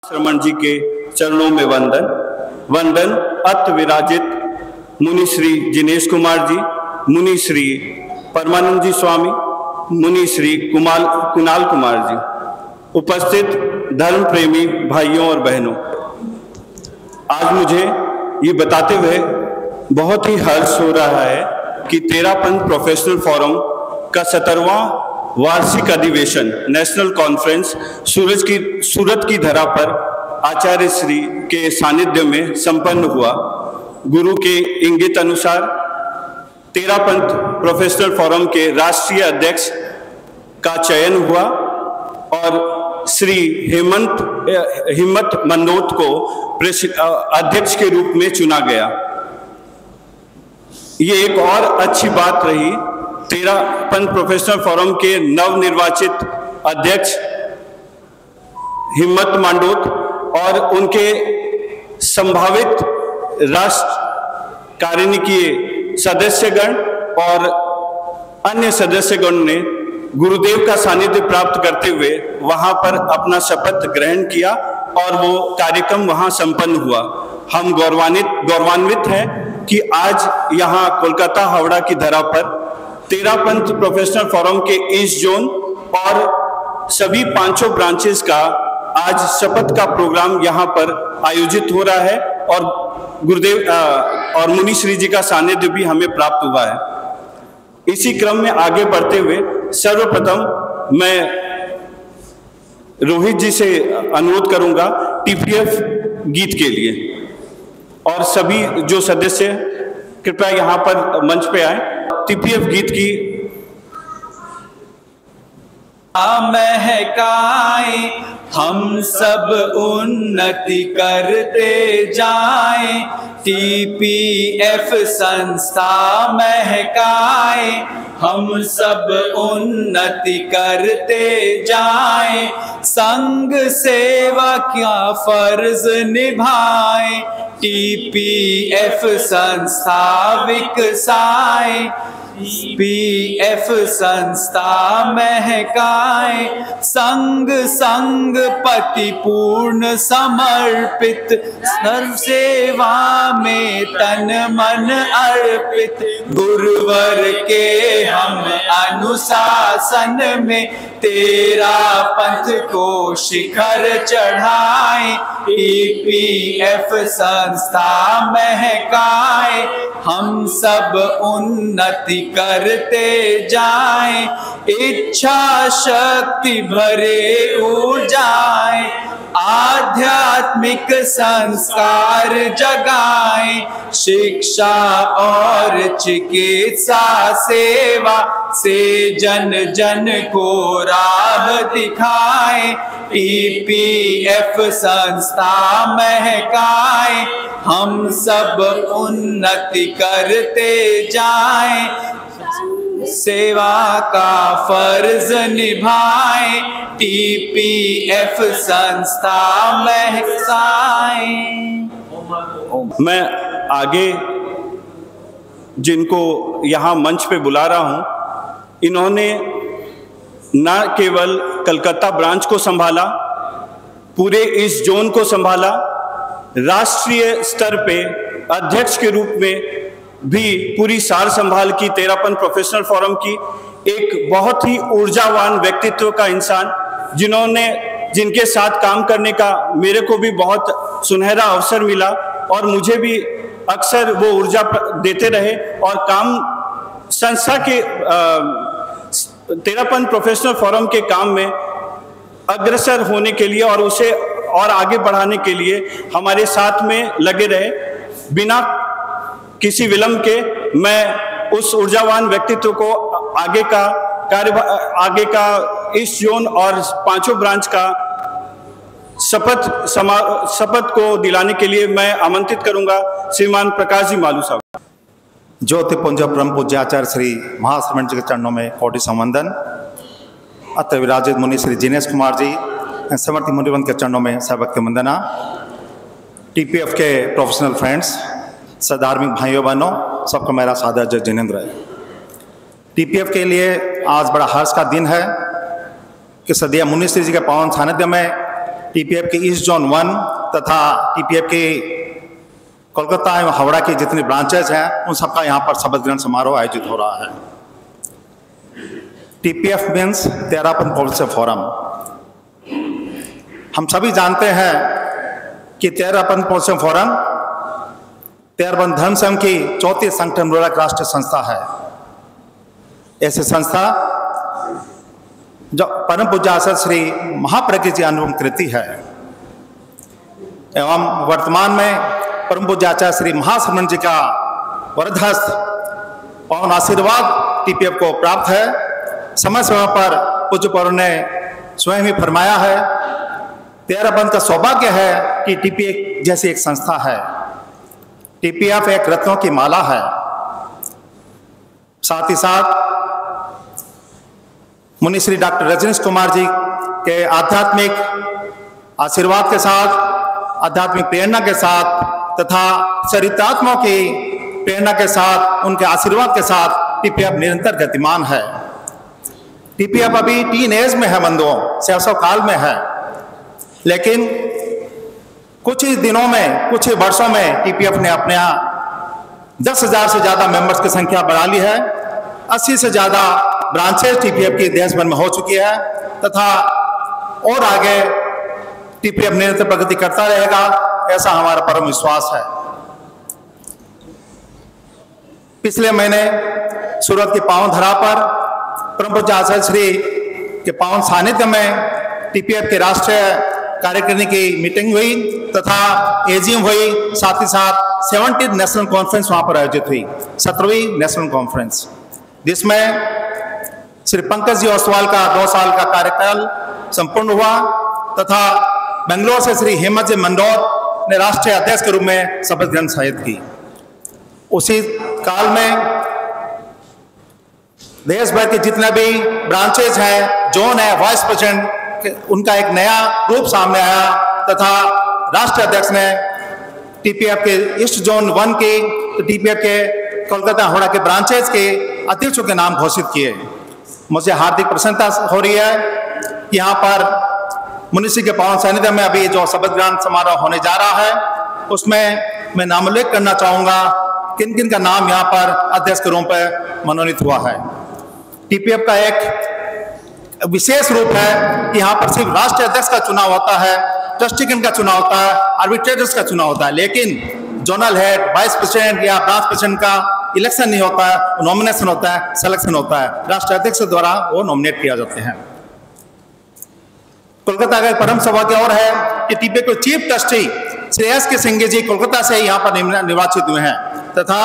श्रमण जी के चरणों में वंदन। वंदन अत विराजित मुनि श्री जिनेश कुमार जी, मुनि श्री परमानंद जी स्वामी, मुनि श्री कुणाल कुमार जी, उपस्थित धर्म प्रेमी भाइयों और बहनों, आज मुझे ये बताते हुए बहुत ही हर्ष हो रहा है कि तेरापंथ प्रोफेशनल फोरम का 17वां वार्षिक अधिवेशन नेशनल कॉन्फ्रेंस सूरत की धरा पर आचार्य श्री के सानिध्य में संपन्न हुआ। गुरु के इंगित अनुसार तेरापंथ प्रोफेशनल फोरम के राष्ट्रीय अध्यक्ष का चयन हुआ और श्री हिम्मत मंदोत को अध्यक्ष के रूप में चुना गया। ये एक और अच्छी बात रही। तेरापंथ प्रोफेशनल फोरम के नवनिर्वाचित अध्यक्ष हिम्मत मंदोत और उनके संभावित राष्ट्र कार्यकारिणी सदस्यगण और अन्य सदस्यगण ने गुरुदेव का सानिध्य प्राप्त करते हुए वहां पर अपना शपथ ग्रहण किया और वो कार्यक्रम वहां संपन्न हुआ। हम गौरवान्वित हैं कि आज यहाँ कोलकाता हावड़ा की धरा पर तेरापंथ प्रोफेशनल फोरम के ईस्ट जोन और सभी 5 ब्रांचेस का आज शपथ का प्रोग्राम यहाँ पर आयोजित हो रहा है और गुरुदेव और मुनि श्री जी का सानिध्य भी हमें प्राप्त हुआ है। इसी क्रम में आगे बढ़ते हुए सर्वप्रथम मैं रोहित जी से अनुरोध करूंगा टीपीएफ गीत के लिए, और सभी जो सदस्य कृपया यहाँ पर मंच पे आए। टीपीएफ गीत की महकाए हम सब उन्नति करते जाएं, टीपीएफ संस्था महकाए हम सब उन्नति करते जाएं, संघ सेवा क्या फर्ज निभाएं, टीपीएफ संस्था विकसाए, पीएफ संस्था महकाए, संग संग पति पूर्ण समर्पित, सर्व सेवा में तन मन अर्पित, गुरुवर के हम अनुशासन में तेरापंथ को शिखर चढ़ाए, टीपीएफ संस्था महकाए हम सब उन्नति करते जाएं, इच्छा शक्ति भरे ऊर्जाएं, आध्यात्मिक संस्कार जगाएं, शिक्षा और चिकित्सा सेवा से जन जन को राह दिखाएं, टीपीएफ संस्था महकाए हम सब उन्नति करते जाएं, सेवा का फर्ज निभाएं, टीपीएफ संस्था महकाए। मैं आगे जिनको यहाँ मंच पे बुला रहा हूँ, इन्होंने न केवल कलकत्ता ब्रांच को संभाला, पूरे इस जोन को संभाला, राष्ट्रीय स्तर पे अध्यक्ष के रूप में भी पूरी सार संभाल की तेरापंथ प्रोफेशनल फोरम की। एक बहुत ही ऊर्जावान व्यक्तित्व का इंसान, जिनके साथ काम करने का मेरे को भी बहुत सुनहरा अवसर मिला और मुझे भी अक्सर वो ऊर्जा देते रहे और काम संस्था के तेरापंथ प्रोफेशनल फोरम के काम में अग्रसर होने के लिए और उसे और आगे बढ़ाने के लिए हमारे साथ में लगे रहे। बिना किसी विलंब के मैं उस ऊर्जावान व्यक्तित्व को आगे का इस जोन और 5 ब्रांच का शपथ को दिलाने के लिए मैं आमंत्रित करूंगा श्रीमान प्रकाश जी मालू साहब। ज्योतिपुंज परम पूज्य आचार्य श्री महाश्रमण जी के चरणों में कोटि संवंदन। अत्र विराजित मुनि श्री जिनेश कुमार जी समर्थी मुनिवंत के चरणों में सर्वभक्ति वंदना। टीपीएफ के प्रोफेशनल फ्रेंड्स, सधार्मिक भाइयों बहनों, सबको मेरा सादर जय जिनेंद्र है। टीपीएफ के लिए आज बड़ा हर्ष का दिन है कि सदैव मुनि श्री जी के पावन सानिध्य में टीपीएफ के ईस्ट जोन 1 तथा टीपीएफ के कोलकाता एवं हावड़ा की जितनी ब्रांचेज हैं उन सबका यहाँ पर शपथ ग्रहण समारोह आयोजित हो रहा है। TPF means Terapanth policy forum. हम सभी जानते हैं कि तेरापंथ पॉलिसी फोरम तेरापंथ धर्म संघ की चौथी संगठनमूलक राष्ट्रीय संस्था है। ऐसी संस्था जो परम पूज्य आचार्य श्री महाप्रज्ञ जी अनुपम कृति है एवं वर्तमान में परम पूज्य आचार्य श्री महाश्रमण जी का वरदहस्त पवन आशीर्वाद टीपीएफ को प्राप्त है। समय समय पर पूज्य पौर ने स्वयं ही फरमाया है, तेरापंथ का सौभाग्य है कि टीपीएफ जैसी एक संस्था है। टीपीएफ एक रत्नों की माला है। साथ ही साथ मुनि श्री डॉक्टर रजनीश कुमार जी के आध्यात्मिक आशीर्वाद के साथ, आध्यात्मिक प्रेरणा के साथ तथा चरित्रात्माओं की प्रेरणा के साथ, उनके आशीर्वाद के साथ टीपीएफ निरंतर गतिमान है। टीपीएफ अभी टीन एज में है बंधुओं, शैशव काल में है, लेकिन कुछ ही दिनों में, कुछ ही वर्षों में टीपीएफ ने अपने यहाँ 10,000 से ज़्यादा मेंबर्स की संख्या बढ़ा ली है। 80 से ज़्यादा ब्रांचेज टीपीएफ की देश भर में हो चुकी है तथा और आगे टीपीएफ निरंतर प्रगति करता रहेगा, ऐसा हमारा परम विश्वास है। पिछले महीने सूरत की पावन धरा पर परम पूज्य आचार्य श्री के पावन सानिध्य में टीपीएफ के राष्ट्रीय कार्यकारिणी की मीटिंग हुई तथा एजीएम हुई। साथ ही साथ 70th नेशनल कॉन्फ्रेंस वहां पर आयोजित हुई, 17वीं नेशनल कॉन्फ्रेंस, जिसमें श्री पंकज जी ओसवाल का 2 साल का कार्यकाल संपूर्ण हुआ तथा बेंगलोर से श्री हेमंत जी मंडोर ने राष्ट्रीय अध्यक्ष के रूप में शपथ ग्रहण शायद की। उसी काल में देश भर के जितने भी ब्रांचेज हैं, जोन है, वाइस प्रेसिडेंट, उनका एक नया रूप सामने आया तथा राष्ट्रीय अध्यक्ष ने टीपीएफ के ईस्ट जोन 1 के, टीपीएफ के कोलकाता हावड़ा के ब्रांचेज के अध्यक्षों के नाम घोषित किए। मुझे हार्दिक प्रसन्नता हो रही है कि यहाँ पर मुनिषी के पावन सानिध्य में अभी जो शपथ ग्रहण समारोह होने जा रहा है उसमें मैं नाम उल्लेख करना चाहूँगा किन किन का नाम यहाँ पर अध्यक्ष के रूप में मनोनीत हुआ है। टीपीएफ का एक विशेष रूप है कि यहाँ पर सिर्फ राष्ट्रीय अध्यक्ष का चुनाव होता है, ट्रस्टीगण का चुनाव होता है, आर्बिट्रेटर्स का चुनाव होता है, लेकिन जोनल हेड, वाइस प्रेसिडेंट या ब्रांच प्रेसिडेंट का इलेक्शन नहीं होता है, नॉमिनेशन होता है, सिलेक्शन होता है, राष्ट्रीय अध्यक्ष द्वारा वो नॉमिनेट किया जाते हैं। कोलकाता का परम सौभाग्य और है कि टीपीएफ के चीफ ट्रस्टी श्री एस के सिंह जी कोलकाता से यहाँ पर निर्वाचित हुए हैं तथा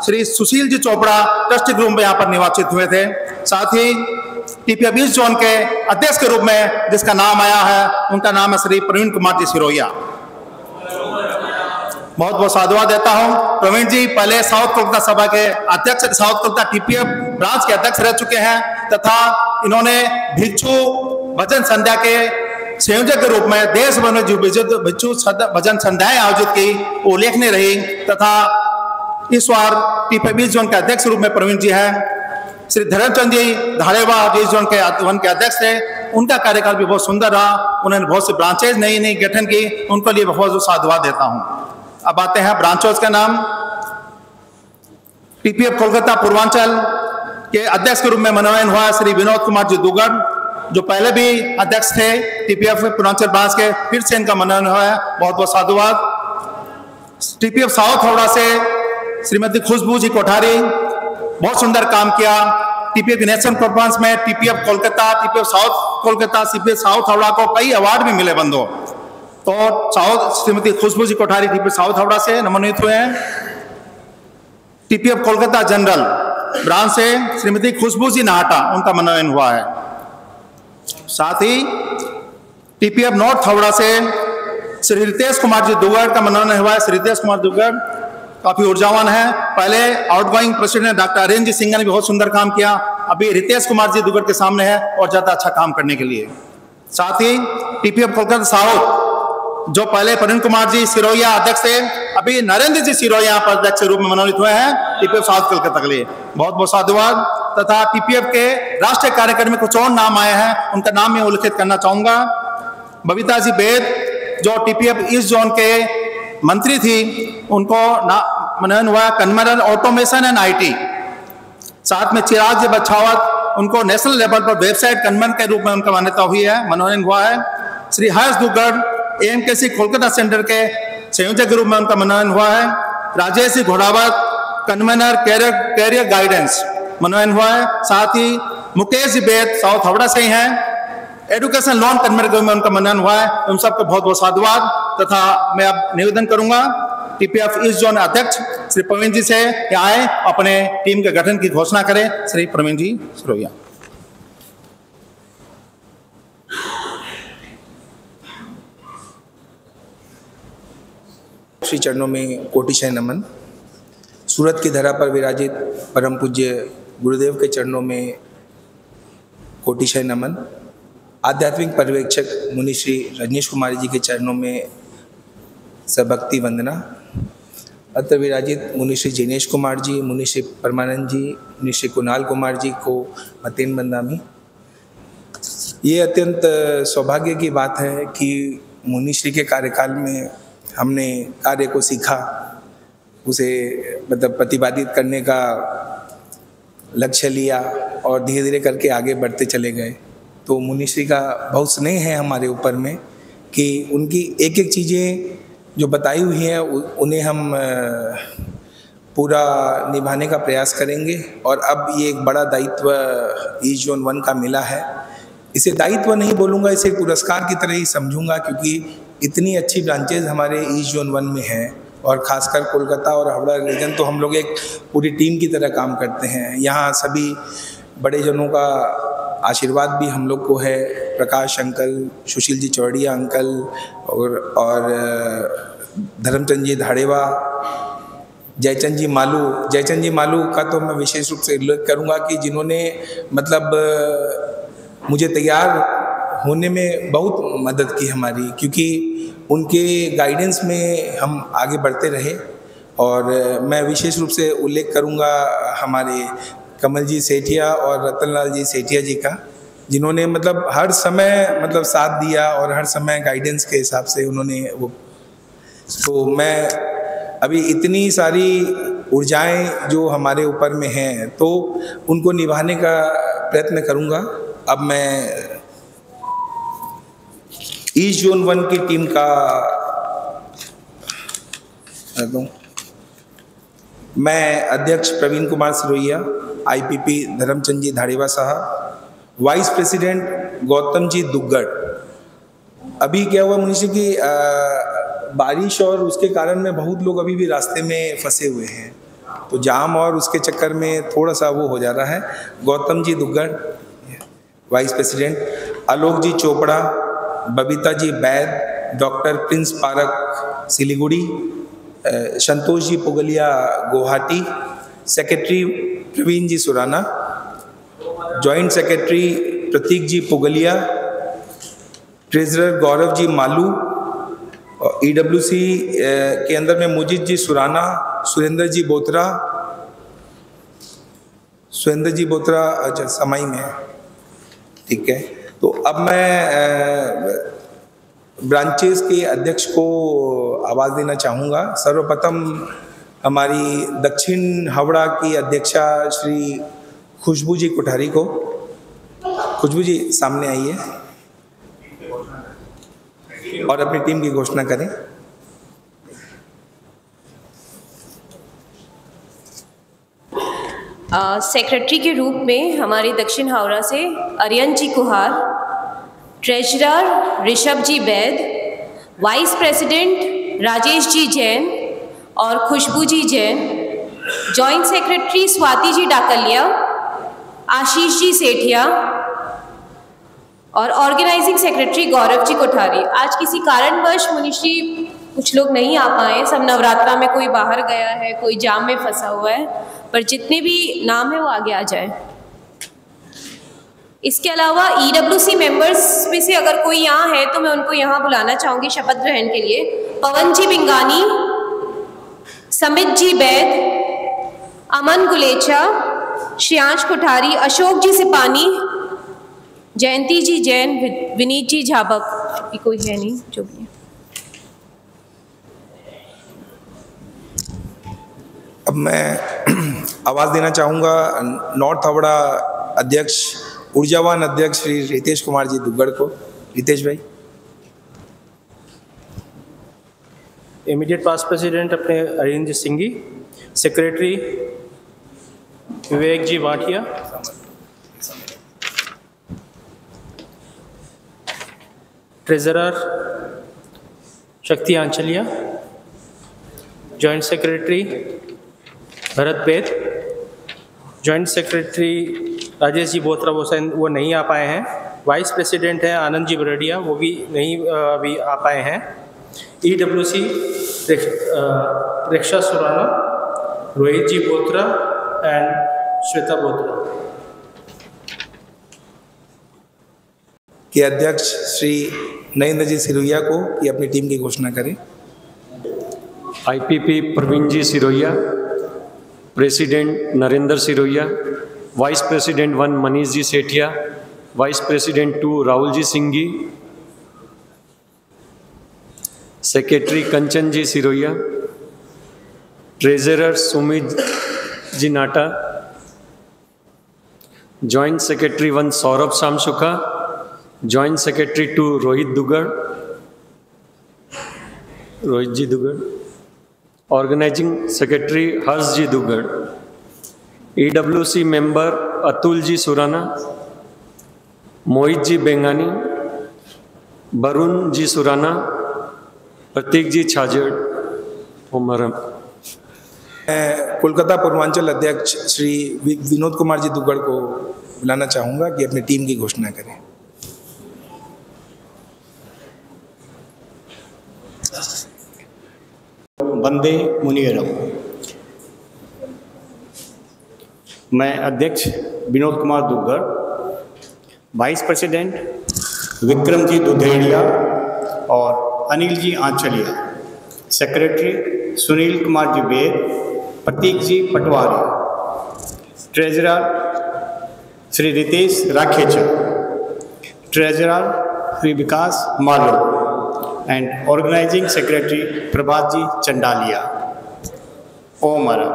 श्री सुशील जी चोपड़ा ट्रस्टी ग्रुप में यहाँ पर निर्वाचित हुए थे। साथ ही टीपीएफ ईस्ट जोन के अध्यक्ष के रूप में जिसका नाम आया है उनका नाम है श्री प्रवीण कुमार जी सिरोहिया। बहुत बहुत साधुवाद देता हूँ। प्रवीण जी पहले साउथ कोलकाता सभा के अध्यक्ष, साउथ कोलकाता टीपीएफ ब्रांच के अध्यक्ष रह चुके हैं तथा इन्होंने भिक्षु भजन संध्या के संयोजक के रूप में देश भर में जो भिक्षु भजन संध्याएं आयोजित की वो उल्लेखनीय रही तथा इस बार टीपीएफ ईस्ट जोन के अध्यक्ष रूप में प्रवीण जी हैं। श्री धर्मचंद जी धाड़ेवा ईस्ट जोन के अध्यक्ष थे, उनका कार्यकाल भी बहुत सुंदर रहा। उन्होंने बहुत सी ब्रांचेज नई गठन की, उनको लिए बहुत साधुवाद देता हूँ। अब आते हैं ब्रांचों का नाम। टीपीएफ कोलकाता पूर्वांचल के अध्यक्ष के रूप में मनोनयन हुआ श्री विनोद कुमार जी दुगड़, जो पहले भी अध्यक्ष थे टीपीएफ पूर्वांचल ब्रांच के, फिर से इनका मनोनयन हुआ है, बहुत बहुत साधुवाद। टीपीएफ साउथ हावड़ा से श्रीमती खुशबू जी कोठारी, बहुत सुंदर काम किया। टीपीएफ नेशनल कॉन्फ्रेंस में TPF Kolkata, TPF south Kolkata, TPF south Howrah को कई अवार्ड भी मिले बंधुओं। तो श्रीमती खुशबू जी कोठारी टीपीएफ साउथ हावड़ा से मनोनीत हुए हैं। टीपीएफ कोलकाता जनरल ब्रांच से श्रीमती खुशबू जी नाहटा, उनका मनोनयन हुआ है। साथ ही टीपीएफ नॉर्थ हावड़ा से श्री रितेश कुमार जी दुगड़ का मनोनयन हुआ है। श्री रितेश कुमार दुगड़ काफी ऊर्जावान है, पहले outgoing president doctor arrange Singh ने भी बहुत सुंदर काम किया, अभी रितेश कुमार जी दुगड़ के सामने है और ज्यादा अच्छा काम करने के लिए। साथ ही टीपीएफ कोलकाता साउथ, जो पहले प्रवीण कुमार जी सिरोहिया अध्यक्ष थे, अभी नरेंद्र जी सिरोहिया यहाँ पर अध्यक्ष के रूप में मनोनीत हुए हैं टीपीएफ साउथ कोलकाता के लिए, बहुत बहुत साधुवाद। तथा टीपीएफ के राष्ट्रीय कार्यकारिणी में कुछ और नाम आए हैं, उनका नाम मैं उल्लेखित करना चाहूंगा। बबीता जी बेद जो टीपीएफ ईस्ट जोन के मंत्री थी, उनको मनोनयन हुआ है कन्वीनर ऑटोमेशन एंड आईटी। साथ में चिराग जी बछावत, उनको नेशनल लेवल पर वेबसाइट कन्वीनर के रूप में उनका मान्यता हुई है, मनोनयन हुआ है। श्री हर्ष दुग्गड़ एएमकेसी कोलकाता सेंटर के संयोजक के रूप में उनका मनोनयन हुआ है। Rajesh ji Ghodawat convener career guidance, मनोनयन हुआ है। साथ ही मुकेश जी बेद साउथ हावड़ा से ही हैं, एजुकेशन लोन कन्वीनर के रूप में उनका मनोनयन हुआ है। उन सबको बहुत बहुत साधुवाद। तथा मैं अब निवेदन करूंगा टीपीएफ ईस्ट जोन अध्यक्ष श्री प्रवीण जी से आए अपने टीम के गठन की घोषणा करें। श्री प्रवीण जी सुरैया। श्री चरणों में कोटिशय नमन। सूरत की धरा पर विराजित परम पूज्य गुरुदेव के चरणों में कोटिशय नमन। आध्यात्मिक पर्यवेक्षक मुनि श्री रजनीश कुमार जी के चरणों में सबक्ति वंदना। अत्र विराजित मुनि श्री जिनेश कुमार जी, मुनि श्री परमानंद जी, मुनि श्री कुणाल कुमार जी को मतेन बंदामी। ये अत्यंत सौभाग्य की बात है कि मुनि श्री के कार्यकाल में हमने कार्य को सीखा, उसे मतलब प्रतिपादित करने का लक्ष्य लिया और धीरे धीरे करके आगे बढ़ते चले गए। तो मुनि श्री का बहुत स्नेह है हमारे ऊपर में कि उनकी एक एक चीज़ें जो बताई हुई हैं उन्हें हम पूरा निभाने का प्रयास करेंगे। और अब ये एक बड़ा दायित्व ईस्ट जोन 1 का मिला है। इसे दायित्व नहीं बोलूँगा, इसे पुरस्कार की तरह ही समझूंगा, क्योंकि इतनी अच्छी ब्रांचेज हमारे ईस्ट जोन 1 में हैं और ख़ासकर कोलकाता और हावड़ा रीजन तो हम लोग एक पूरी टीम की तरह काम करते हैं। यहाँ सभी बड़े जनों का आशीर्वाद भी हम लोग को है। प्रकाश अंकल, सुशील जी चौड़िया अंकल और धर्मचंद जी धाड़ेवा, जयचंद जी मालू का तो मैं विशेष रूप से उल्लेख करूँगा कि जिन्होंने मतलब मुझे तैयार होने में बहुत मदद की हमारी, क्योंकि उनके गाइडेंस में हम आगे बढ़ते रहे। और मैं विशेष रूप से उल्लेख करूँगा हमारे कमल जी सेठिया और रतनलाल जी सेठिया जी का, जिन्होंने मतलब हर समय मतलब साथ दिया और हर समय गाइडेंस के हिसाब से उन्होंने वो। तो मैं अभी इतनी सारी ऊर्जाएं जो हमारे ऊपर में हैं तो उनको निभाने का प्रयत्न करूँगा। अब मैं ईस्ट जोन 1 की टीम का मैं अध्यक्ष प्रवीण कुमार सिरोहिया, आईपीपी धर्मचंद जी धाड़ेवा साहब, वाइस प्रेसिडेंट गौतम जी दुग्गड़। अभी क्या हुआ मुनिशी की बारिश और उसके कारण में बहुत लोग अभी भी रास्ते में फंसे हुए हैं, तो जाम और उसके चक्कर में थोड़ा सा वो हो जा रहा है। गौतम जी दुग्गड़ वाइस प्रेसिडेंट, आलोक जी चोपड़ा, बबीता जी बैद, doctor Prince park Siliguri, Santosh ji Puglia Guwahati, secretary Praveen जी सुराना, जॉइंट सेक्रेटरी प्रतीक जी पुगलिया, ट्रेजरर गौरव जी मालू, और ईडब्ल्यूसी के अंदर में मुजीद जी सुराना, सुरेंद्र जी बोत्रा अच्छा समाई में है, ठीक है। तो अब मैं ब्रांचेस के अध्यक्ष को आवाज़ देना चाहूँगा। सर्वप्रथम हमारी दक्षिण हावड़ा की अध्यक्षा श्री खुशबू जी कोठारी को। खुशबू जी सामने आइए और अपनी टीम की घोषणा करें। सेक्रेटरी के रूप में हमारे दक्षिण हावड़ा से अरियन जी कुहार, ट्रेजरर ऋषभ जी बैद, वाइस प्रेसिडेंट राजेश जी जैन और खुशबू जी जैन, जॉइंट सेक्रेटरी स्वाति जी डाकलिया, आशीष जी सेठिया और ऑर्गेनाइजिंग सेक्रेटरी गौरव जी कोठारी। आज किसी कारणवश मुनिश्री कुछ लोग नहीं आ पाए, सब नवरात्रा में कोई बाहर गया है, कोई जाम में फंसा हुआ है, पर जितने भी नाम है वो आगे आ जाए। इसके अलावा ईडब्ल्यूसी मेंबर्स में से अगर कोई यहाँ है तो मैं उनको यहाँ बुलाना चाहूँगी शपथ ग्रहण के लिए। पवन जी बिंगानी, समित जी बैद, अमन गुलेचा, श्रेयांश कोठारी, अशोक जी सिपानी, जयंती जी जैन, विनीत जी झाबक, बाकी कोई है नहीं, जो भी है। अब मैं आवाज़ देना चाहूँगा नॉर्थ हावड़ा अध्यक्ष, ऊर्जावान अध्यक्ष श्री रितेश कुमार जी दुग्गड़ को। रितेश भाई। इमीडिएट पास्ट प्रेसिडेंट अपने अरिंदर सिंह जी, सेक्रेटरी विवेक जी वाटिया, ट्रेजरर शक्ति आंचलिया, जॉइंट सेक्रेटरी भरत बेद, जॉइंट सेक्रेटरी राजेश जी बोत्रा वो नहीं आ पाए हैं। वाइस प्रेसिडेंट हैं आनंद जी बरडिया, वो भी नहीं अभी आ पाए हैं। EWC Riksha Surana, Rohit ji Botra and Shweta Botra. के अध्यक्ष श्री नरेंद्र जी सिरोहिया को कि अपनी टीम की घोषणा करें। IPP Praveen ji Sirohia, president Narendra Sirohia, vice president 1 Manish ji Sethia, vice president 2 Rahul ji Singhi, secretary Kanchan ji Sirohia, treasurer Sumit ji Nata, joint secretary 1 Saurabh Shamsukha, joint secretary 2 Rohit ji Dugar, organising secretary Harsh ji Duggar, EWC member Atul ji Surana, Mohit ji Bengani, Varun ji Surana, Pratik ji Chhajer, उमरम। कोलकाता पूर्वांचल अध्यक्ष श्री विनोद कुमार जी दुग्गड़ को बुलाना चाहूँगा कि अपनी टीम की घोषणा करें। वंदे मुनियरम। मैं अध्यक्ष विनोद कुमार दुग्गड़, वाइस प्रेसिडेंट विक्रम जी दुधेड़िया और Anil ji Anchalia, secretary Sunil Kumar ji Baid, Pratik ji Patwari, treasurer Shri Ritesh Rakhecha, treasurer Shri Vikas Malo and organising secretary Prabhat ji Chandalia. ओमरा।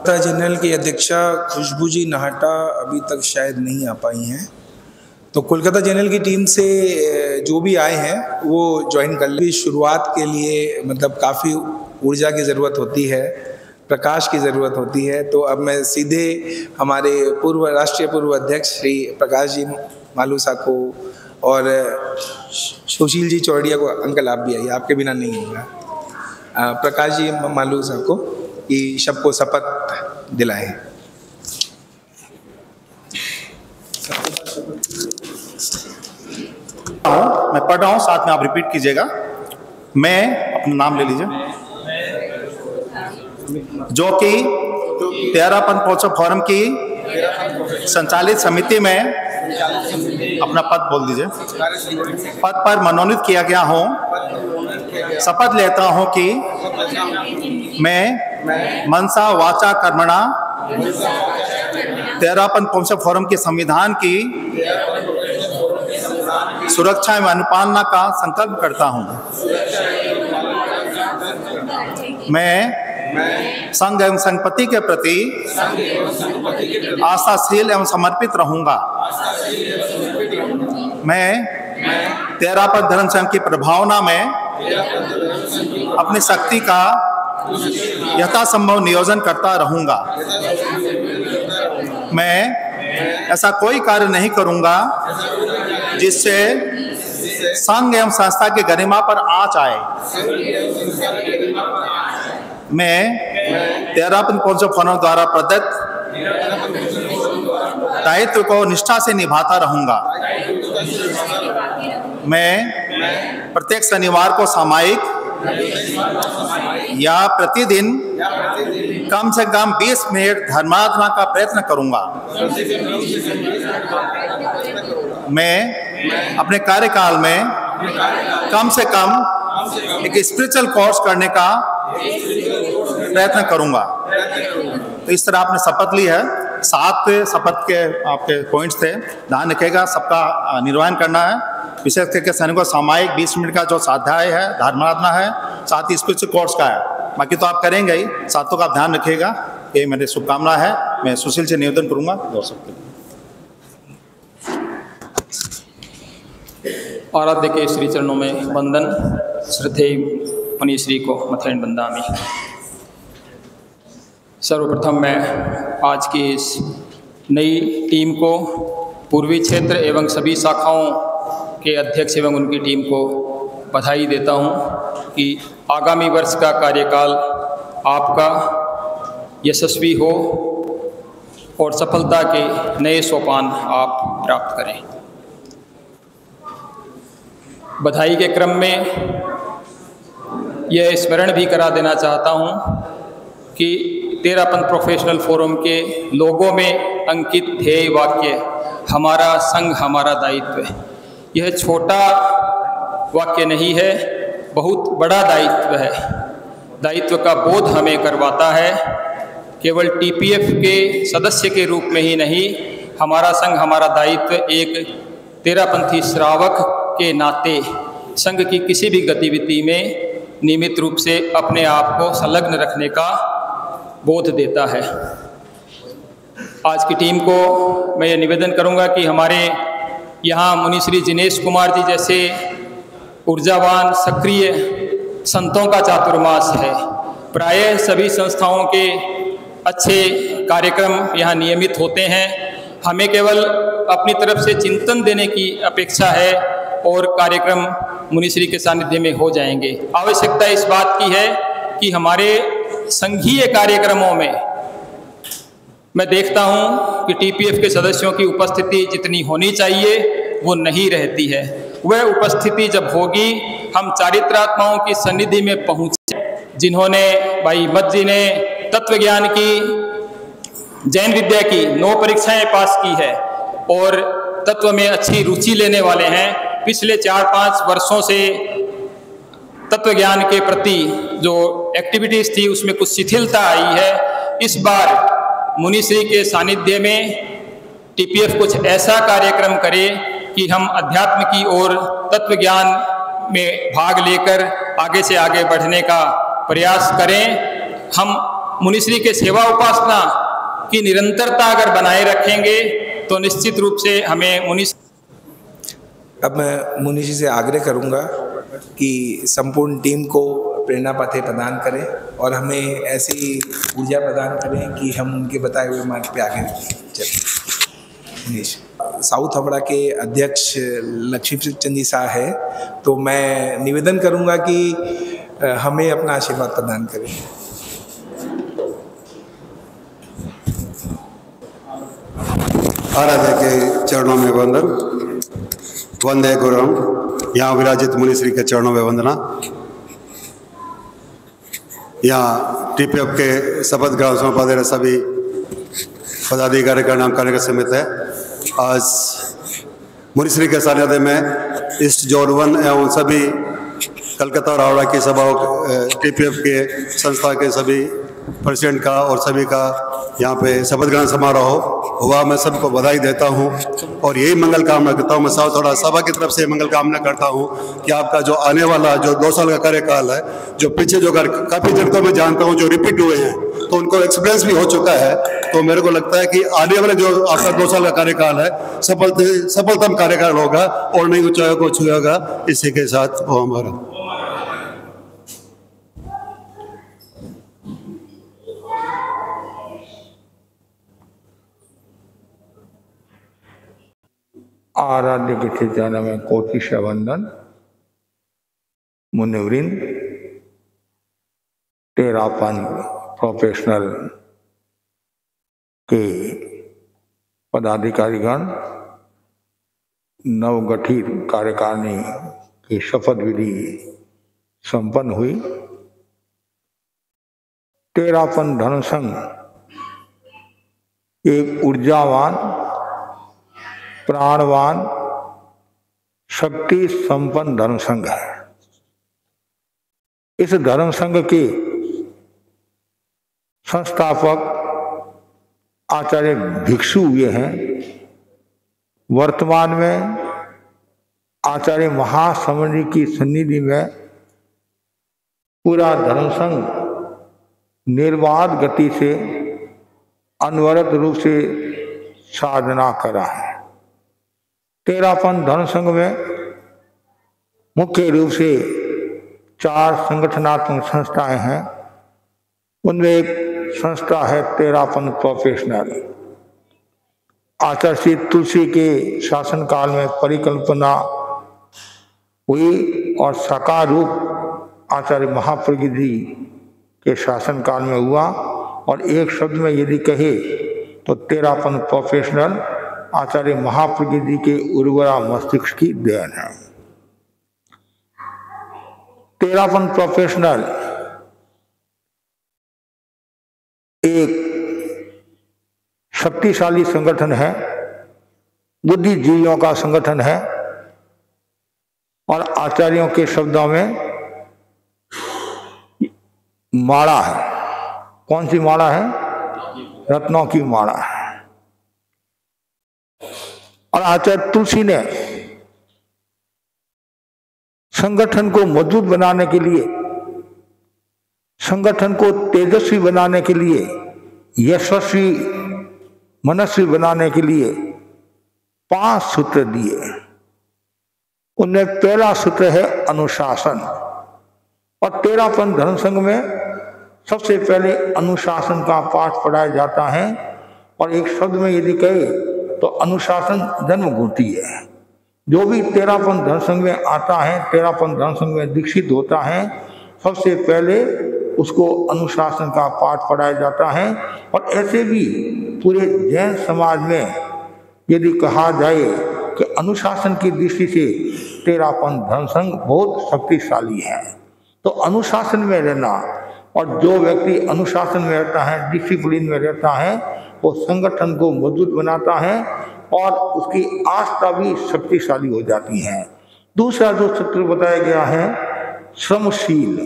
जनरल की अध्यक्षा खुशबू जी नाहटा अभी तक शायद नहीं आ पाई हैं, तो कोलकाता जनरल की टीम से जो भी आए हैं वो ज्वाइन कर ले। शुरुआत के लिए मतलब काफ़ी ऊर्जा की ज़रूरत होती है, प्रकाश की ज़रूरत होती है, तो अब मैं सीधे हमारे राष्ट्रीय पूर्व अध्यक्ष श्री प्रकाश जी मालूसा को और सुशील जी चौड़िया को, अंकल आप भी आइए, आपके बिना नहीं होगा, प्रकाश जी मालूसा को कि सबको शपथ दिलाएं। मैं पढ़ रहा हूँ, साथ में आप रिपीट कीजिएगा। मैं, अपना नाम ले लीजिए, जो कि 13 पंच फोरम की संचालित समिति में अपना पद बोल दीजिए, पद पर मनोनीत किया गया हूँ। शपथ लेता हूँ कि मैं मनसा वाचा कर्मणा 13 पंच फोरम के संविधान की सुरक्षा एवं अनुपालना का संकल्प करता हूँ। मैं संघ एवं संपत्ति के प्रति आस्थाशील एवं समर्पित रहूंगा। मैं 13 पंथ धर्म संघ की प्रभावना में अपनी शक्ति का यथासंभव नियोजन करता रहूंगा। मैं ऐसा कोई कार्य नहीं करूंगा जिससे संघ एवं संस्था की गरिमा पर आंच आए। मैं 13 पंच फोरम द्वारा प्रदत्त दायित्व को निष्ठा से निभाता रहूंगा। मैं प्रत्येक शनिवार को सामायिक या प्रतिदिन कम से कम 20 मिनट धर्माराधना का प्रयत्न करूंगा। मैं अपने कार्यकाल में कम से कम एक स्पिरिचुअल कोर्स करने का प्रयत्न करूंगा। तो इस तरह आपने शपथ ली है। 7 शपथ के आपके पॉइंट्स थे, ध्यान रखिएगा सबका निर्वहन करना है। विशेष करके सैनिकों सामायिक 20 मिनट का जो स्वाध्याय है, धर्माराधना है, साथ ही स्पिरिचुअल कोर्स का है, बाकी तो आप करेंगे ही, सातों का आप ध्यान रखिएगा। ये मेरी शुभकामना है। मैं सुशील से निवेदन करूंगा दर्शक। आराध्य के श्री चरणों में वंदन, श्रद्धेय मुनिश्री को मथेन बंदामी। सर्वप्रथम मैं आज की इस नई टीम को, पूर्वी क्षेत्र एवं सभी शाखाओं के अध्यक्ष एवं उनकी टीम को बधाई देता हूं कि आगामी वर्ष का कार्यकाल आपका यशस्वी हो और सफलता के नए सोपान आप प्राप्त करें। बधाई के क्रम में यह स्मरण भी करा देना चाहता हूं कि तेरापंथ प्रोफेशनल फोरम के लोगों में अंकित ध्येय वाक्य हमारा संघ हमारा दायित्व, यह छोटा वाक्य नहीं है, बहुत बड़ा दायित्व है। दायित्व का बोध हमें करवाता है। केवल टीपीएफ के सदस्य के रूप में ही नहीं, हमारा संघ हमारा दायित्व एक तेरापंथी श्रावक के नाते संघ की किसी भी गतिविधि में नियमित रूप से अपने आप को संलग्न रखने का बोध देता है। आज की टीम को मैं ये निवेदन करूंगा कि हमारे यहाँ मुनिश्री जिनेश कुमार जी जैसे ऊर्जावान सक्रिय संतों का चातुर्मास है। प्रायः सभी संस्थाओं के अच्छे कार्यक्रम यहाँ नियमित होते हैं। हमें केवल अपनी तरफ से चिंतन देने की अपेक्षा है और कार्यक्रम मुनिश्री के सानिध्य में हो जाएंगे। आवश्यकता इस बात की है कि हमारे संघीय कार्यक्रमों में मैं देखता हूं कि टीपीएफ के सदस्यों की उपस्थिति जितनी होनी चाहिए वो नहीं रहती है। वह उपस्थिति जब होगी, हम चारित्रात्माओं की सन्निधि में पहुंचे, जिन्होंने भाई मत जी ने तत्व ज्ञान की, जैन विद्या की 9 परीक्षाएं पास की है और तत्व में अच्छी रुचि लेने वाले हैं। पिछले 4-5 वर्षों से तत्व ज्ञान के प्रति जो एक्टिविटीज थी उसमें कुछ शिथिलता आई है। इस बार मुनिश्री के सानिध्य में टीपीएफ कुछ ऐसा कार्यक्रम करे कि हम अध्यात्म की ओर तत्व ज्ञान में भाग लेकर आगे से आगे बढ़ने का प्रयास करें। हम मुनिश्री के सेवा उपासना की निरंतरता अगर बनाए रखेंगे तो निश्चित रूप से हमें मुनिश्री। अब मैं मुनिश्री से आग्रह करूंगा कि संपूर्ण टीम को प्रेरणा पथे प्रदान करें और हमें ऐसी ऊर्जा प्रदान करें कि हम उनके बताए हुए मार्ग पे आगे चलें। साउथ हावड़ा के अध्यक्ष लक्ष्मी चंद जी शाह है, तो मैं निवेदन करूंगा कि हमें अपना आशीर्वाद प्रदान करें। आराध्य के चरणों में वंदन, वंदे गुरुम। यहाँ विराजित मुनिश्री के चरणों में वंदना। यहाँ टीपीएफ के शपथ ग्रहण समापन दे रहे सभी पदाधिकारी का नाम करने का समित है। आज मुनिश्री के सानिध्य में ईस्ट जोन 1 एवं सभी कलकत्ता और हावड़ा की सभाओं, टीपीएफ के संस्था के सभी प्रेसिडेंट का और सभी का यहाँ पे शपथ ग्रहण समारोह हुआ। मैं सबको बधाई देता हूँ और यही मंगल कामना करता हूँ। मैं साउथ हावड़ा सभा की तरफ से मंगल कामना करता हूँ कि आपका जो आने वाला जो 2 साल का कार्यकाल है, जो पीछे जो काफ़ी जन को मैं जानता हूँ जो रिपीट हुए हैं तो उनको एक्सपीरियंस भी हो चुका है, तो मेरे को लगता है कि आने वाले जो आपका 2 साल का कार्यकाल है सफलतम कार्यकाल होगा और नई ऊंचाइयों को छुएगा। इसी के साथ वो हमारा आराध्य के चिंतन में कोटि वंदन। मुनिवृंद, तेरापंथ प्रोफेशनल के पदाधिकारीगण, नवगठित कार्यकारिणी की शपथ विधि संपन्न हुई। तेरापंथ धर्म संघ एक ऊर्जावान, प्राणवान, शक्ति संपन्न धर्म संघ है। इस धर्म संघ के संस्थापक आचार्य भिक्षु हुए हैं। वर्तमान में आचार्य महासमण जी की सन्निधि में पूरा धर्म संघ निर्बाध गति से अनवरत रूप से साधना करा है। तेरापन धर्म संघ में मुख्य रूप से 4 संगठनात्मक संस्थाएं हैं। उनमें एक संस्था है तेरापन प्रोफेशनल। आचार्य श्री तुलसी के शासनकाल में परिकल्पना हुई और साकार रूप आचार्य महाप्रज्ञ जी के शासनकाल में हुआ। और एक शब्द में यदि कहे तो तेरापन प्रोफेशनल आचार्य महाप्रज्ञ जी के उर्वरा मस्तिष्क की देन है। तेरापन प्रोफेशनल एक शक्तिशाली संगठन है, बुद्धिजीवियों का संगठन है और आचार्यों के शब्दों में माला है। कौन सी माला है? रत्नों की माला है। और आचार्य तुलसी ने संगठन को मजबूत बनाने के लिए, संगठन को तेजस्वी बनाने के लिए, यशस्वी मनस्वी बनाने के लिए 5 सूत्र दिए। उनमें पहला सूत्र है अनुशासन। और तेरापन धर्म संघ में सबसे पहले अनुशासन का पाठ पढ़ाया जाता है। और एक शब्द में यदि कहे तो अनुशासन जन्म घुटी है। जो भी तेरापन धर्म संघ में आता है, तेरापन धर्म संघ में दीक्षित होता है, सबसे पहले उसको अनुशासन का पाठ पढ़ाया जाता है। और ऐसे भी पूरे जैन समाज में यदि कहा जाए कि अनुशासन की दृष्टि से तेरापन धर्म संघ बहुत शक्तिशाली है। तो अनुशासन में रहना, और जो व्यक्ति अनुशासन में रहता है, डिसिप्लिन में रहता है, वो संगठन को मजबूत बनाता है और उसकी आस्था भी शक्तिशाली हो जाती है। दूसरा जो सूत्र बताया गया है श्रमशील।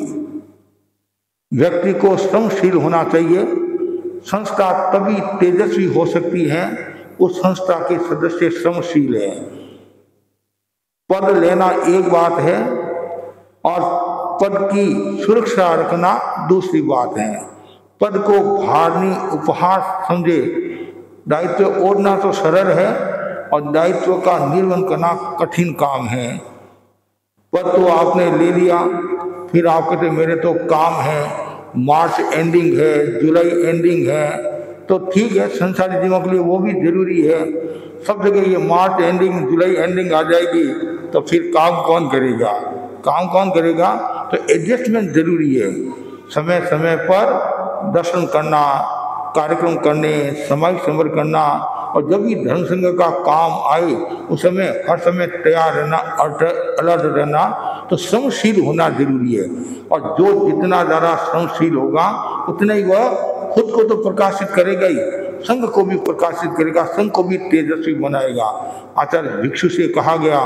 व्यक्ति को श्रमशील होना चाहिए। संस्था तभी तेजस्वी हो सकती है उस संस्था के सदस्य श्रमशील है। पद लेना एक बात है और पद की सुरक्षा रखना दूसरी बात है। पद को भारनी उपहार समझे। दायित्व ओढ़ना तो सरल है और दायित्व का निर्वहन करना कठिन काम है। पद तो आपने ले लिया, फिर आप कहते मेरे तो काम है, मार्च एंडिंग है, जुलाई एंडिंग है, तो ठीक है, संसारी जीवों के लिए वो भी जरूरी है। सब जगह ये मार्च एंडिंग, जुलाई एंडिंग आ जाएगी तो फिर काम कौन करेगा? काम कौन करेगा? तो एडजस्टमेंट जरूरी है। समय समय पर दर्शन करना, कार्यक्रम करने, समय समर करना, और जब भी धर्म संघ का काम आए उस समय हर समय तैयार रहना, अलर्ट रहना। तो श्रमशील होना जरूरी है। और जो जितना ज़्यादा श्रमशील होगा उतना ही वह खुद को तो प्रकाशित करेगा ही, संघ को भी प्रकाशित करेगा, संघ को भी तेजस्वी बनाएगा। आचार्य भिक्षु से कहा गया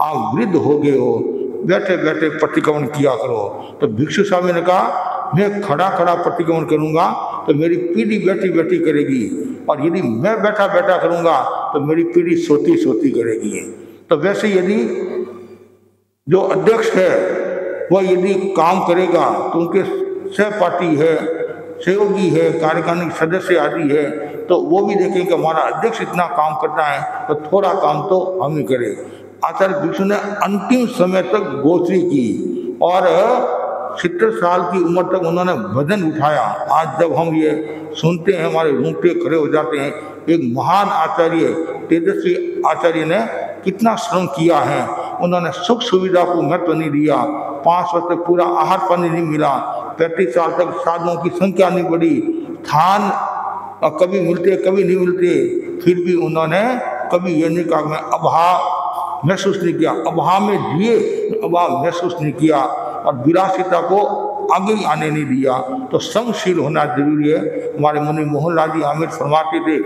आप वृद्ध हो गए हो, बैठे बैठे प्रतिक्रमण किया करो। तो भिक्षु स्वामी ने कहा मैं खड़ा खड़ा प्रतिक्रमण करूंगा तो मेरी पीढ़ी बैठी बैठी करेगी, और यदि मैं बैठा बैठा करूंगा तो मेरी पीढ़ी सोती सोती करेगी। तो वैसे यदि जो अध्यक्ष है वह यदि काम करेगा तो उनके सहपाठी है, सहयोगी है, कार्यकारिणी सदस्य आदि है, तो वो भी देखें कि हमारा अध्यक्ष इतना काम करता है तो थोड़ा काम तो हम ही करें। आचार्य भिक्षु ने अंतिम समय तक गोचरी की और 70 साल की उम्र तक उन्होंने भजन उठाया। आज जब हम ये सुनते हैं हमारे रूंगटे खड़े हो जाते हैं। एक महान आचार्य, तेजस्वी आचार्य ने कितना श्रम किया है। उन्होंने सुख सुविधा को महत्व नहीं दिया। 5 वर्ष तक पूरा आहार पानी नहीं मिला। 35 साल तक साधुओं की संख्या नहीं बढ़ी। थान कभी मिलते कभी नहीं मिलते, फिर भी उन्होंने कभी ये नहीं कहा मैं अभाव महसूस नहीं किया। अभाव में जिए, अभाव महसूस नहीं किया और विरासिता को आगे ही आने नहीं दिया। तो श्रमशील होना जरूरी है। हमारे मुनि मोहनलाल जी आमिर फरमाते थे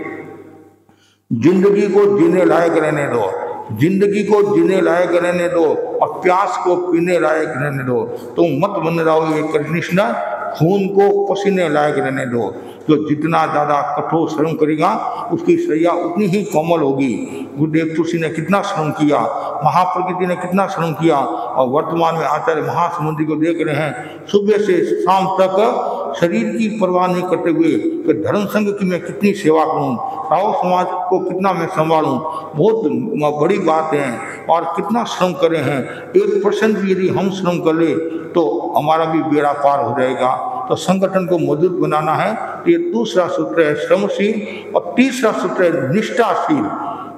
जिंदगी को जीने लायक रहने दो, जिंदगी को जीने लायक रहने दो और प्यास को पीने लायक रहने दो। तुम मत बन रहो ये कृष्णा खून को पसीने लायक रहने दो। जो जितना ज़्यादा कठोर श्रम करेगा उसकी शैया उतनी ही कोमल होगी। गुरुदेव तुलसी ने कितना श्रम किया, महाप्रकृति ने कितना श्रम किया, और वर्तमान में आचार्य महासमुद्री को देख रहे हैं सुबह से शाम तक शरीर की परवाह नहीं करते हुए कि धर्म संघ की मैं कितनी सेवा करूं, राव समाज को कितना मैं संभालूं, बहुत बड़ी बात है। और कितना श्रम करे हैं, 1% भी यदि हम श्रम कर ले तो हमारा भी बेड़ा पार हो जाएगा। तो संगठन को मजबूत बनाना है, ये दूसरा सूत्र है श्रमशील, और तीसरा सूत्र है निष्ठाशील।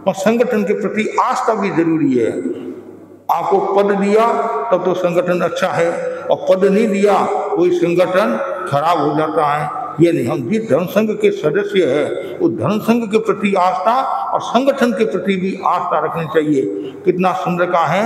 और संगठन के प्रति आस्था भी जरूरी है। आपको पद दिया तब तो संगठन अच्छा है, और पद नहीं दिया कोई संगठन खराब हो जाता है। ये नहीं, हम जिस धर्म संघ के सदस्य हैं उस धर्म संघ के प्रति आस्था और संगठन के प्रति भी आस्था रखनी चाहिए। कितना सुंदर का है,